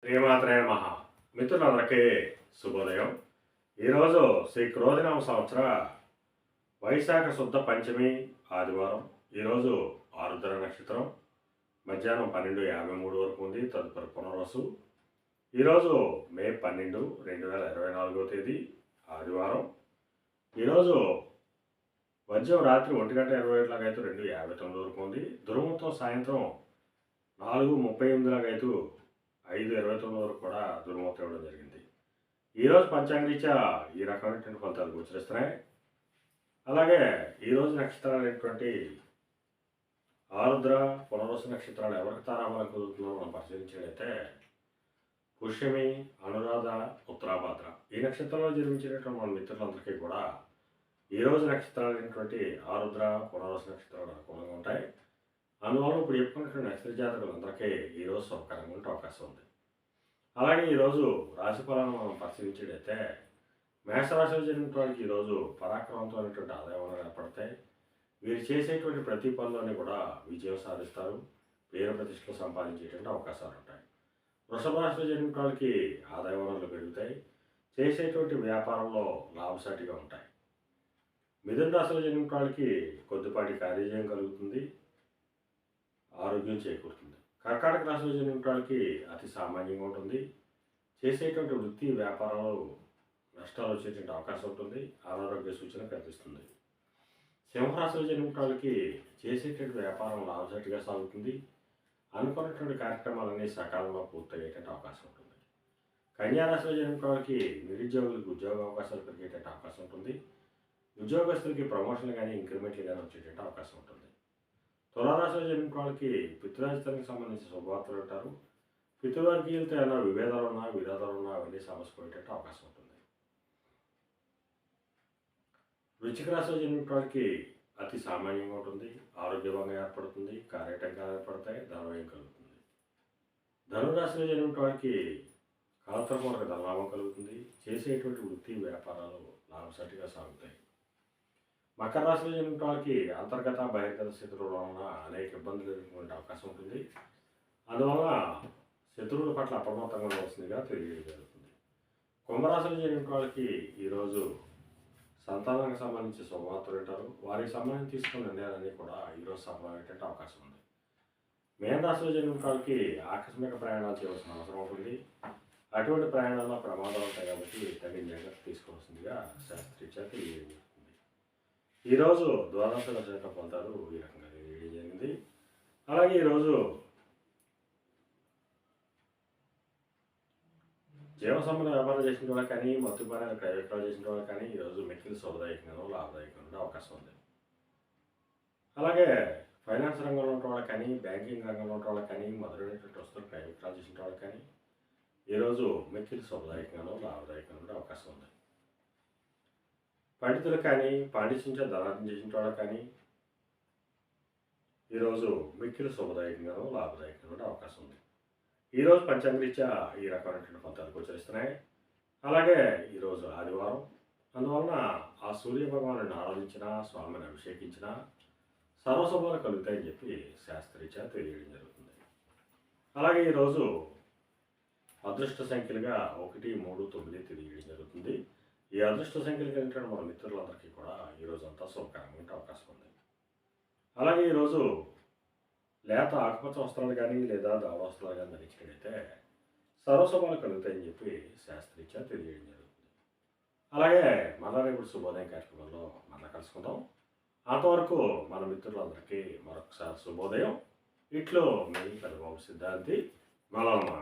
శ్రీమాత్రే నమః. మిత్రులందరికీ శుభోదయం. ఈరోజు శ్రీ క్రోధినామ సంవత్సర వైశాఖ శుద్ధ పంచమి ఆదివారం. ఈరోజు ఆరుద్ర నక్షత్రం మధ్యాహ్నం 12:53 వరకు ఉంది. తదుపరి పునర్వసు. ఈరోజు మే 12, 2024 తేదీ ఆదివారం. ఈరోజు మధ్యం రాత్రి 1:27 లాగైతే 2:59 వరకు ఉంది. దుర్ముహూర్తం సాయంత్రం 4:38 లాగైతే 5:29 వరకు కూడా దుర్ముహూర్తం ఇవ్వడం జరిగింది. ఈరోజు పంచాంగరీత్యా ఈ రకమైనటువంటి ఫలితాలు గోచరిస్తున్నాయి. అలాగే ఈరోజు నక్షత్రాలు అయినటువంటి ఆరుద్ర, పునర్వసు నక్షత్రాలు ఎవరికి తారాబలం కుదురుతుందో మనం పరిశీలించినట్లయితే పుష్యమి, అనురాధ, ఉత్తరాభాద్ర ఈ నక్షత్రంలో జన్మించినటువంటి మన మిత్రులందరికీ కూడా ఈరోజు నక్షత్రాలు అయినటువంటి ఆరుద్ర, పునర్వసు నక్షత్రాలు అనుకూలంగా ఉంటాయి. అందువల్ల ఇప్పుడు చెప్పుకున్నటువంటి నక్షత్ర జాతకులందరికీ ఈరోజు శుభకరంగా ఉండే అవకాశం ఉంది. అలాగే ఈరోజు రాశి ఫలాలను మనం పరిశీలించేటైతే మేషరాశిలో జరిగిన వాళ్ళకి ఈరోజు పరాక్రమంతోనేటువంటి ఆదాయం ఏర్పడతాయి. వీరు చేసేటువంటి ప్రతి పనులని కూడా విజయం సాధిస్తారు. పేరు ప్రతిష్టలు సంపాదించేటువంటి అవకాశాలు ఉంటాయి. వృషభ రాశిలో జరిగిన వాళ్ళకి ఆదాయ వనరులు పెరుగుతాయి. చేసేటువంటి వ్యాపారంలో లాభసాటిగా ఉంటాయి. మిథున రాశిలో జరిగిన వాళ్ళకి కొద్దిపాటి కార్యజయం కలుగుతుంది. ఆరోగ్యం చేకూరుతుంది. కర్కాటక రాశిలో జరిగిన వాళ్ళకి అతి సామాన్యంగా ఉంటుంది. చేసేటువంటి వృత్తి వ్యాపారాలు నష్టాలు వచ్చేటువంటి అవకాశం ఉంటుంది. అనారోగ్య సూచన కనిపిస్తుంది. సింహరాశిలో జరిగిన వాళ్ళకి చేసేటువంటి వ్యాపారం లాభసాటిగా సాగుతుంది. అనుకున్నటువంటి కార్యక్రమాలన్నీ సకాలంలో పూర్తయ్యేటువంటి అవకాశం ఉంటుంది. కన్యారాశిలో జరిగిన వాళ్ళకి నిరుద్యోగులకు ఉద్యోగ అవకాశాలు పెరిగేటువంటి అవకాశం ఉంటుంది. ఉద్యోగస్తులకి ప్రమోషన్లు కానీ ఇంక్రిమెంట్లు కానీ వచ్చేటువంటి అవకాశం ఉంటుంది. తులారాశిలో జరిగిన వాళ్ళకి పితృరాజధానికి సంబంధించిన శుభవార్తలు ఉంటారు. పితృవర్గీయులతో ఏమైనా విభేదాలున్నా విరోధాలున్నా అవన్నీ సమస్యపోయేటట్టు అవకాశం ఉంటుంది. వృశ్చిక రాశిలో జరిగిన వాళ్ళకి అతి సామాన్యంగా ఉంటుంది. ఆరోగ్యభంగా ఏర్పడుతుంది. కార్యటంకాలు ఏర్పడతాయి. ధనవ్యయం కలుగుతుంది. ధనురాశిలో జరిగిన వాళ్ళకి కాలతరపూర్వక ధనలాభం కలుగుతుంది. చేసేటువంటి వృత్తి వ్యాపారాలు లాభసాటిగా సాగుతాయి. మకర రాశిలో జరిగిన వాళ్ళకి అంతర్గత బహిర్గత శత్రువుల వలన అనేక ఇబ్బందులు ఎదుర్కొనే అవకాశం ఉంటుంది. అందువల్ల శత్రువుల పట్ల అప్రమత్తంగా ఉండవలసిందిగా తెలియజేయగలుగుతుంది. కుంభరాశిలో జరిగిన వాళ్ళకి ఈరోజు సంతానానికి సంబంధించి శుభవార్తలు ఉంటారు. వారికి సంబంధించి తీసుకున్న నిర్ణయాలన్నీ కూడా ఈరోజు సఫలమయ్యేటువంటి అవకాశం ఉంది. మేన రాశిలో జరిగిన వాళ్ళకి ఆకస్మిక ప్రయాణాలు చేయవలసిన అవసరం ఉంటుంది. అటువంటి ప్రయాణాల్లో ప్రమాదాలు ఉంటాయి కాబట్టి తగిన జాగ్రత్త తీసుకోవాల్సిందిగా శాస్త్రీయ తెలియజేయగలుగుతుంది. ఈరోజు ద్వాదశ నక్షత్ర ఫలితాలు ఈ రకంగా తెలియజేయడం జరిగింది. అలాగే ఈరోజు జీవసంబంధ వ్యాపారం చేసిన వాళ్ళకి కానీ మత్తుపారాలు క్రయవిక్రయాలు చేసిన వాళ్ళకి కానీ ఈరోజు మిక్కిలి శుభదాయకంగా లాభదాయకంగా ఉండే అవకాశం ఉంది. అలాగే ఫైనాన్స్ రంగంలో ఉన్న వాళ్ళకి కానీ బ్యాంకింగ్ రంగంలో ఉన్న వాళ్ళకి కానీ మొదలైనటువంటి వస్తువులు క్రయవిక్రయాలు చేసిన వాళ్ళకి కానీ ఈరోజు మిక్కిలి శుభదాయకంగా లాభదాయకంగా ఉండే అవకాశం ఉంది. పండితులు కానీ పాండిత్యంతో ధనార్థం చేసిన వాళ్ళకి కానీ ఈరోజు మిక్కిలి శుభదాయకంగా లాభదాయకంగా ఉండే అవకాశం ఉంది. ఈరోజు పంచాంగరీత్యా ఈ రకమైనటువంటి ఫలితాలు గోచరిస్తున్నాయి. అలాగే ఈరోజు ఆదివారం. అందువలన ఆ సూర్య భగవాను ఆరాధించిన, స్వామిని అభిషేకించిన సర్వశుభాలు కలుగుతాయని చెప్పి శాస్త్రీత్యా తెలియడం జరుగుతుంది. అలాగే ఈరోజు అదృష్ట సంఖ్యలుగా 1, 3, 9 తెలియడం జరుగుతుంది. ఈ అదృష్ట సంఖ్యలు కలిగిన మన మిత్రులందరికీ కూడా ఈరోజు అంతా శుభకరంగా ఉండే అవకాశం ఉంది. అలాగే ఈరోజు లేత ఆకుపచ్చ వస్త్రాలు కానీ లేదా దావ వస్త్రాలు కానీ ధరించినట్లయితే సర్వశుభాలు కలుగుతాయని చెప్పి శాస్త్రీత్యా తెలియడం జరుగుతుంది. అలాగే మళ్ళా రేపు శుభోదయం కార్యక్రమంలో మళ్ళీ కలుసుకుందాం. అంతవరకు మన మిత్రులందరికీ మరొకసారి శుభోదయం. ఇట్లో మీ పెద్దబాబు సిద్ధాంతి గొల్లమ్మ.